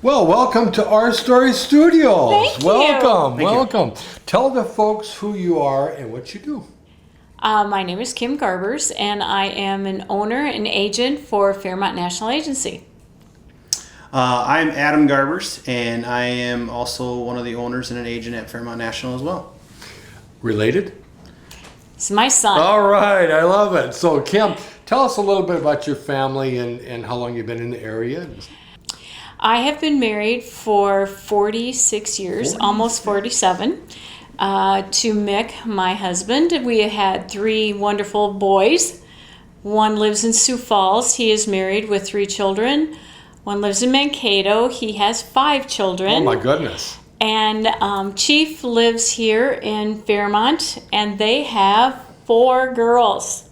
Well, welcome to Our Story Studios. Thank you. Welcome. Tell the folks who you are and what you do. My name is Kim Garbers, and I am an owner and agent for Fairmont National Agency. I'm Adam Garbers, and I am also one of the owners and an agent at Fairmont National as well. Related? It's my son. All right, I love it. So, Kim, tell us a little bit about your family and how long you've been in the area. I have been married for 46 years, almost 47, to Mick, my husband. We had 3 wonderful boys. One lives in Sioux Falls. He is married with 3 children. One lives in Mankato. He has 5 children. Oh, my goodness. And Chief lives here in Fairmont, and they have 4 girls.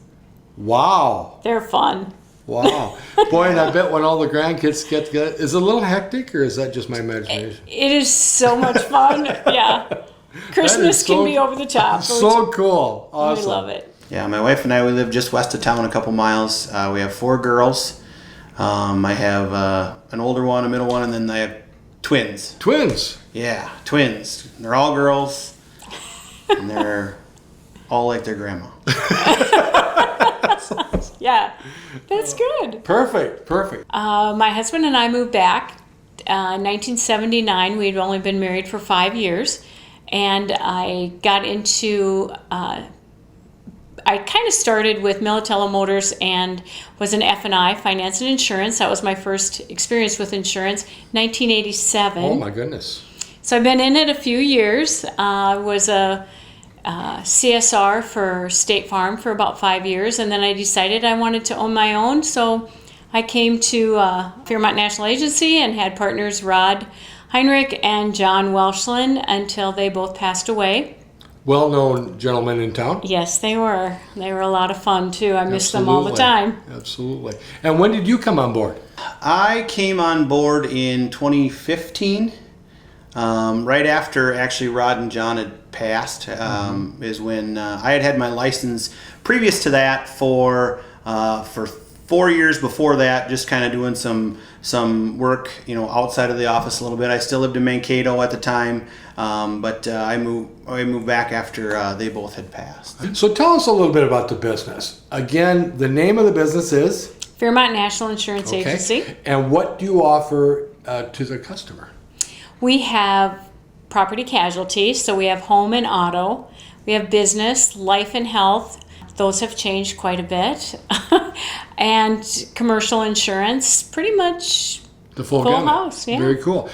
Wow. They're fun. Wow. Boy, and I bet when all the grandkids get together, is it a little hectic or is that just my imagination? It is so much fun. Yeah. Christmas can be over the top. So cool. Awesome. We love it. Yeah, my wife and I, we live just west of town, a couple miles. We have 4 girls. I have an older one, a middle one, and then I have twins. Twins? Yeah, twins. They're all girls, and they're all like their grandma. Yeah, that's good. Perfect. My husband and I moved back in 1979. We'd only been married for 5 years, and I got into I kind of started with Militello Motors and was an F&I, finance and insurance. That was my first experience with insurance, 1987. Oh, my goodness. So I've been in it a few years. I was a CSR for State Farm for about 5 years, and then I decided I wanted to own my own. So I came to Fairmont National Agency and had partners Rod Heinrich and John Welshland until they both passed away. Well-known gentlemen in town. Yes, they were. They were a lot of fun, too. I miss them all the time. Absolutely. And when did you come on board? I came on board in 2015, right after actually Rod and John had passed, is when I had my license previous to that for 4 years before that, just kind of doing some work, outside of the office a little bit. I still lived in Mankato at the time, but I moved back after they both had passed. So tell us a little bit about the business. Again, the name of the business is? Fairmont National Insurance Agency. And what do you offer to the customer? We have property casualty, so we have home and auto. We have business, life and health. Those have changed quite a bit. And commercial insurance, pretty much the full house. Yeah. Very cool.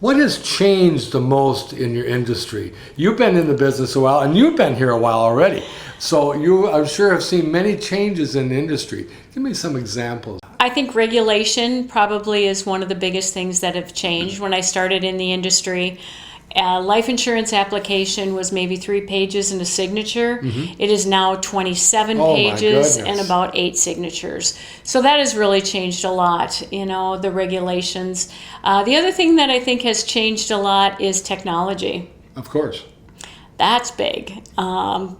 What has changed the most in your industry? You've been in the business a while, and you've been here a while already. So you, I'm sure, have seen many changes in the industry. Give me some examples. I think regulation probably is one of the biggest things that have changed. When I started in the industry, life insurance application was maybe 3 pages and a signature. It is now 27 pages and about 8 signatures. So that has really changed a lot, the regulations. The other thing that I think has changed a lot is technology. Of course. That's big.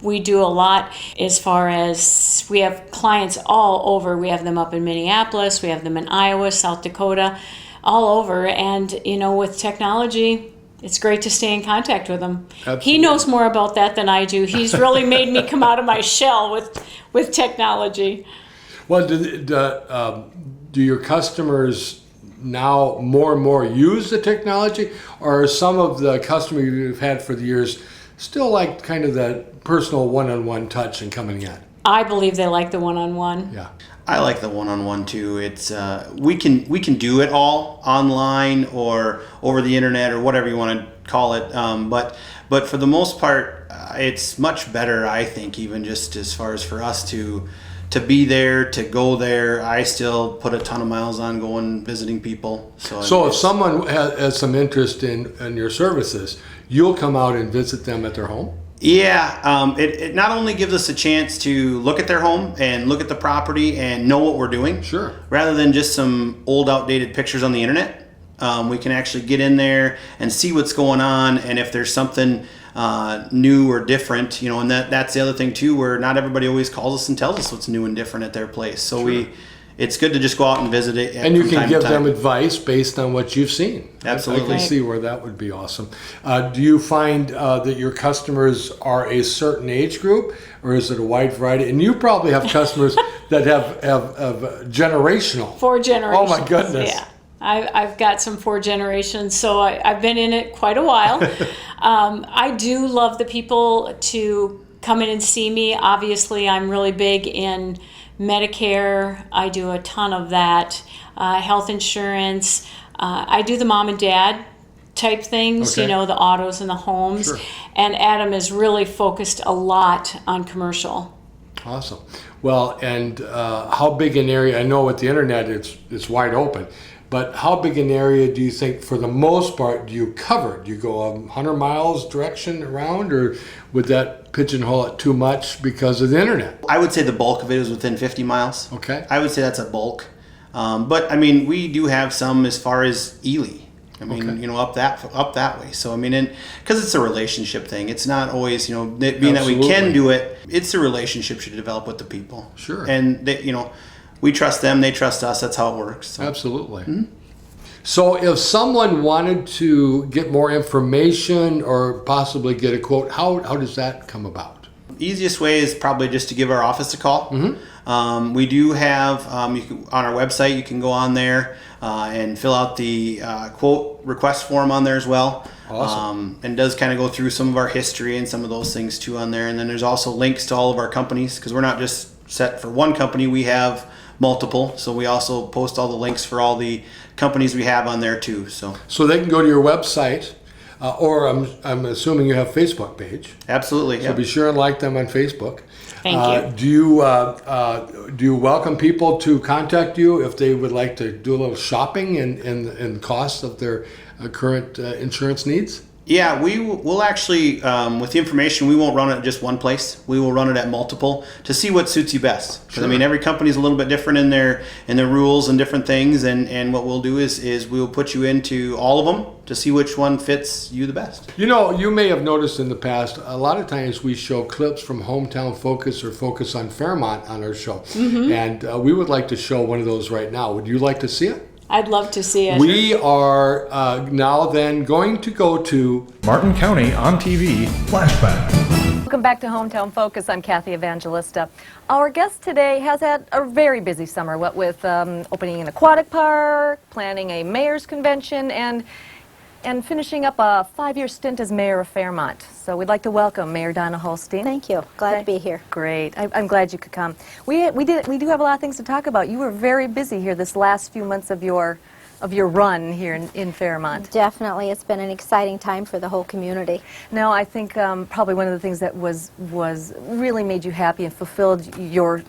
We do a lot as far as we have clients all over. We have them up in Minneapolis, we have them in Iowa, South Dakota, all over. And, with technology, it's great to stay in contact with him. Absolutely. He knows more about that than I do. He's really made me come out of my shell with technology. Well, do your customers now more and more use the technology, or are some of the customers you've had for the years still like kind of that personal one-on-one touch and coming in? I believe they like the one-on-one. Yeah. I like the one-on-one too. It's we can do it all online or over the internet or whatever you want to call it. But for the most part, it's much better, I think, even just as far as for us to be there, to go there. I still put a ton of miles on going visiting people. So if someone has some interest in your services, you'll come out and visit them at their home? Yeah, it not only gives us a chance to look at their home and look at the property and know what we're doing. Sure. Rather than just some old outdated pictures on the internet. We can actually get in there and see what's going on, and if there's something new or different, and that's the other thing too, where not everybody always calls us and tells us what's new and different at their place. So sure. it's good to just go out and visit it. And you from can time to give time. them advice based on what you've seen. Absolutely. I can see where that would be awesome. Do you find that your customers are a certain age group, or is it a wide variety? And you probably have customers that have generational. 4 generations. Oh my goodness. Yeah. I've got some 4 generations, so I've been in it quite a while. I do love the people to come in and see me. Obviously, I'm really big in Medicare. I do a ton of that. Health insurance. I do the mom and dad type things, Okay. the autos and the homes. Sure. And Adam is really focused a lot on commercial. Awesome. Well, and how big an area? I know with the internet it's wide open, but how big an area do you think, for the most part, do you cover? Do you go 100 miles direction around, or would that pigeonhole it too much because of the internet? I would say the bulk of it is within 50 miles. Okay. I would say that's a bulk. But I mean, we do have some as far as Ely. I mean, Okay. up that way. So I mean, because it's a relationship thing. It's not always, being that we Absolutely. can do it. It's a relationship you develop with the people. Sure. And they, we trust them. They trust us. That's how it works. So. Absolutely. So if someone wanted to get more information or possibly get a quote, how does that come about? Easiest way is probably just to give our office a call. We do have, on our website, you can go on there and fill out the quote request form on there as well. Awesome. And does kind of go through some of our history and some of those things too on there. And then there's also links to all of our companies, because we're not just set for one company, we have multiple. So we also post all the links for all the companies we have on there too. So they can go to your website, or I'm assuming you have a Facebook page. absolutely. So be sure and like them on Facebook. Thank you. Do you welcome people to contact you if they would like to do a little shopping and costs of their current insurance needs? Yeah, we'll actually, with the information, we won't run it at just one place. We will run it at multiple to see what suits you best. Because I mean, every company is a little bit different in their rules and different things. And what we'll do is we'll put you into all of them to see which one fits you the best. You may have noticed in the past, a lot of times we show clips from Hometown Focus or Focus on Fairmont on our show. And we would like to show one of those right now. Would you like to see it? I'd love to see it. We are now then going to go to Martin County on TV flashback. Welcome back to Hometown Focus. I'm Kathy Evangelista. Our guest today has had a very busy summer, what with opening an aquatic park, planning a mayor's convention, and finishing up a 5-year stint as mayor of Fairmont. So we'd like to welcome Mayor Donna Holstein. Thank you. Glad to be here. Great. I'm glad you could come. We do have a lot of things to talk about. You were very busy here this last few months of your run here in Fairmont. Definitely. It's been an exciting time for the whole community. Now, I think probably one of the things that was really made you happy and fulfilled your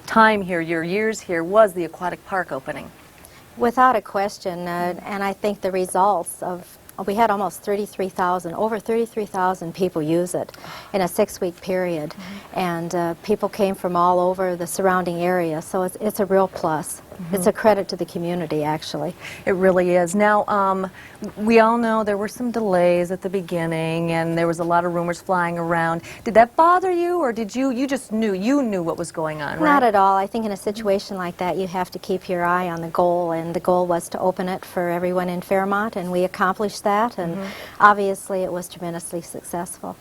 time here, your years here, was the aquatic park opening. Without a question, and I think the results of, we had almost over 33,000 people use it in a 6-week period. And people came from all over the surrounding area, so it's a real plus. It's a credit to the community, actually. It really is. Now, we all know there were some delays at the beginning, and there was a lot of rumors flying around. Did that bother you, or did you just knew what was going on, right? Not at all. I think in a situation like that, you have to keep your eye on the goal, and the goal was to open it for everyone in Fairmont, and we accomplished that, and obviously it was tremendously successful.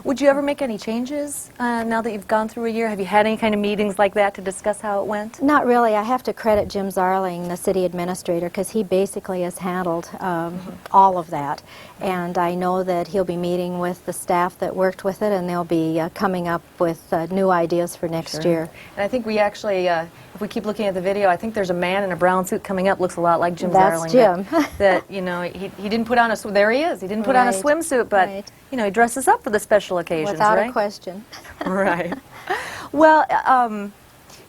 Would you ever make any changes now that you've gone through a year? Have you had any kind of meetings like that to discuss how it went? Not really. I have to credit Jim Zarling, the city administrator, because he basically has handled all of that. And I know that he'll be meeting with the staff that worked with it, and they'll be coming up with new ideas for next year. And I think we actually, if we keep looking at the video, I think there's a man in a brown suit coming up, looks a lot like Jim That's Zarling. Jim. That he didn't put on a, there he is, he didn't put on a Right. swimsuit, but, Right. he dresses up for the special occasions, Without right? a question. Right. Well,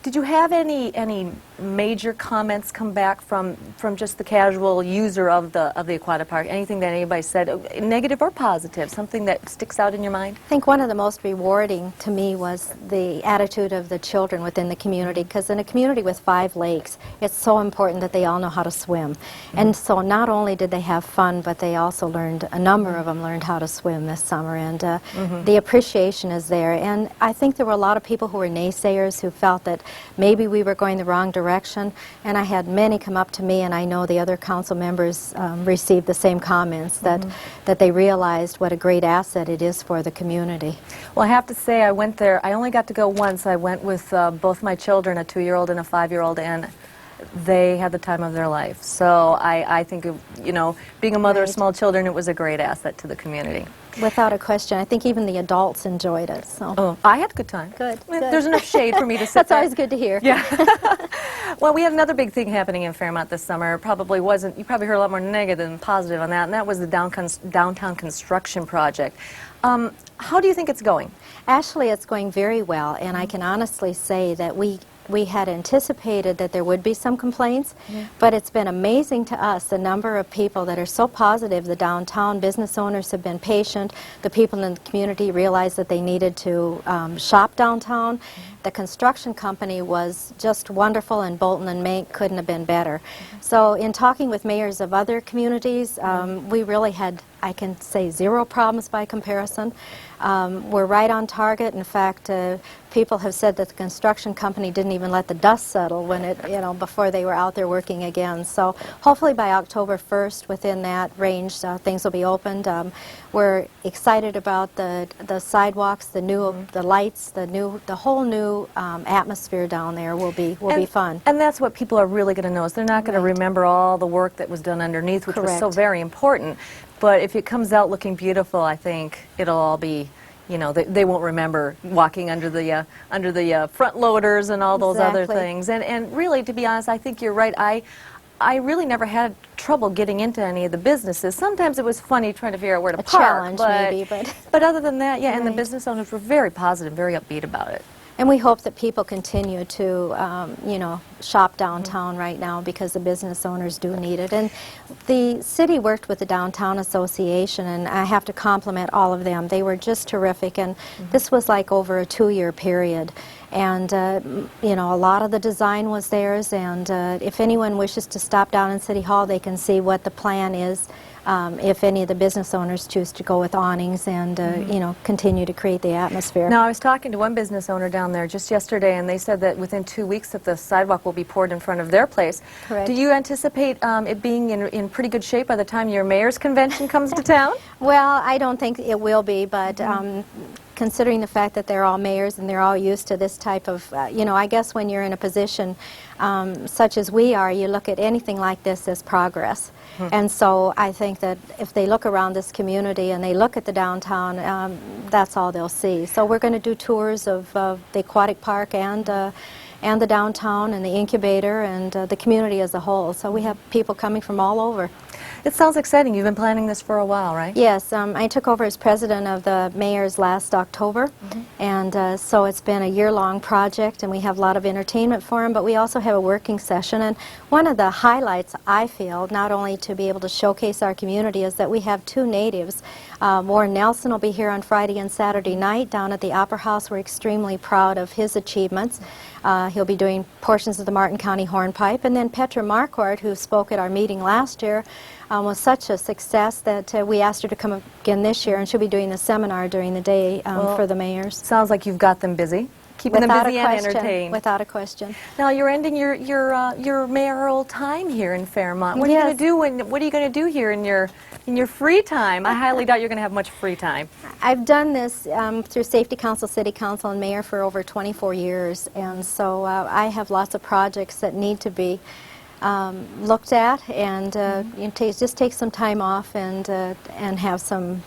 did you have any major comments come back from just the casual user of the aquatic park? Anything that anybody said, negative or positive, something that sticks out in your mind? I think one of the most rewarding to me was the attitude of the children within the community, because in a community with 5 lakes, it's so important that they all know how to swim. And so not only did they have fun, but they also learned, a number of them learned how to swim this summer, and the appreciation is there. And I think there were a lot of people who were naysayers who felt that maybe we were going the wrong direction, direction. And I had many come up to me, and I know the other council members received the same comments, that they realized what a great asset it is for the community. Well, I have to say, I went there. I only got to go once. I went with both my children, a 2-year-old and a 5-year-old, and they had the time of their life. So I think, being a mother of small children, it was a great asset to the community. Without a question. I think even the adults enjoyed it. So. Oh, I had a good time. Good. There's enough shade for me to sit That's there. always good to hear. Yeah. Well, we had another big thing happening in Fairmont this summer. You probably heard a lot more negative than positive on that, and that was the downtown construction project. How do you think it's going? Actually, it's going very well, and I can honestly say that we had anticipated that there would be some complaints, but it's been amazing to us the number of people that are so positive. The downtown business owners have been patient. The people in the community realized that they needed to shop downtown. The construction company was just wonderful, and Bolton and Mank couldn't have been better. So in talking with mayors of other communities, we really had, I can say, 0 problems by comparison. We're right on target. In fact, people have said that the construction company didn't even let the dust settle when before they were out there working again. So hopefully by October 1st, within that range, things will be opened. We're excited about the sidewalks, the lights, the whole new atmosphere down there will be fun. And that's what people are really going to notice. They're not going to remember all the work that was done underneath, which was so Correct. very important. But if it comes out looking beautiful, I think it'll all be, they won't remember walking under the front loaders and all those other Exactly. things. And really, to be honest, I think you're right. I really never had trouble getting into any of the businesses. Sometimes it was funny trying to figure out where to A park. challenge, maybe, but But other than that, yeah, and the Right. business owners were very positive, very upbeat about it. And we hope that people continue to, shop downtown right now, because the business owners do need it. And the city worked with the Downtown Association, and I have to compliment all of them. They were just terrific, and this was like over a 2-year period. And, a lot of the design was theirs, and if anyone wishes to stop down in City Hall, they can see what the plan is. If any of the business owners choose to go with awnings and, continue to create the atmosphere. Now, I was talking to one business owner down there just yesterday, and they said that within 2 weeks that the sidewalk will be poured in front of their place. Correct. Do you anticipate it being in pretty good shape by the time your mayor's convention comes to town? Well, I don't think it will be, but considering the fact that they're all mayors and they're all used to this type of, I guess when you're in a position such as we are, you look at anything like this as progress. And so I think that if they look around this community and they look at the downtown, that's all they'll see. So we're going to do tours of the aquatic park and the downtown and the incubator and the community as a whole. So we have people coming from all over. It sounds exciting. You've been planning this for a while, right? Yes, I took over as president of the mayors last October, and so it's been a year-long project, and we have a lot of entertainment for them, but we also have a working session. And one of the highlights, I feel, not only to be able to showcase our community, is that we have 2 natives. Warren Nelson will be here on Friday and Saturday night down at the Opera House. We're extremely proud of his achievements. He'll be doing portions of the Martin County Hornpipe. And then Petra Marquardt, who spoke at our meeting last year, was such a success that we asked her to come again this year, and she'll be doing a seminar during the day for the mayors. Sounds like you've got them busy, keeping them busy and entertained. Without a question. Now you're ending your mayoral time here in Fairmont. What are you Yes. going to do? What are you going to do here in your free time? I highly doubt you're going to have much free time. I've done this through Safety Council, City Council, and Mayor for over 24 years, and so I have lots of projects that need to be looked at, and just take some time off and have some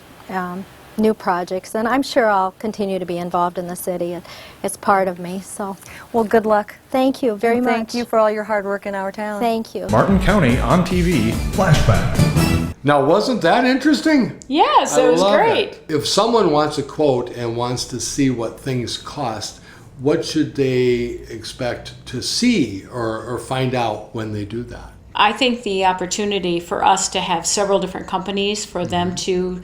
new projects. And I'm sure I'll continue to be involved in the city. It's part of me. So, Well, good luck. thank you very much. Thank you for all your hard work in our town. Thank you. Martin County on TV flashback. Now, wasn't that interesting? Yes, it was love great. it. If someone wants a quote and wants to see what things cost, what should they expect to see or find out when they do that? I think the opportunity for us to have several different companies for them to,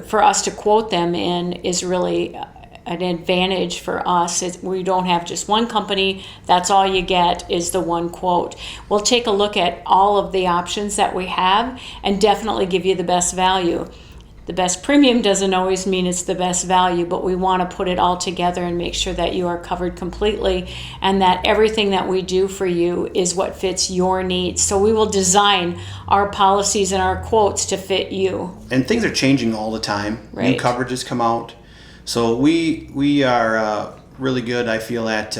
for us to quote them in is really an advantage for us. We don't have just one company. That's all you get is the one quote. We'll take a look at all of the options that we have and definitely give you the best value. the best premium doesn't always mean it's the best value, but we want to put it all together and make sure that you are covered completely and that everything that we do for you is what fits your needs. So we will design our policies and our quotes to fit you. And things are changing all the time. New Right. coverages come out. So we are really good, I feel, at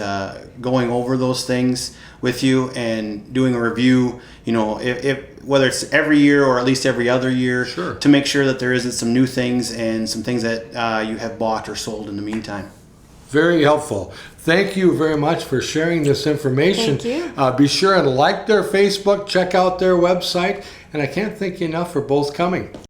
going over those things with you and doing a review, you know, if whether it's every year or at least every other year, Sure. to make sure that there isn't some new things and some things that you have bought or sold in the meantime. Very helpful. Thank you very much for sharing this information. Thank you. Be sure and like their Facebook, check out their website, and I can't thank you enough for both coming.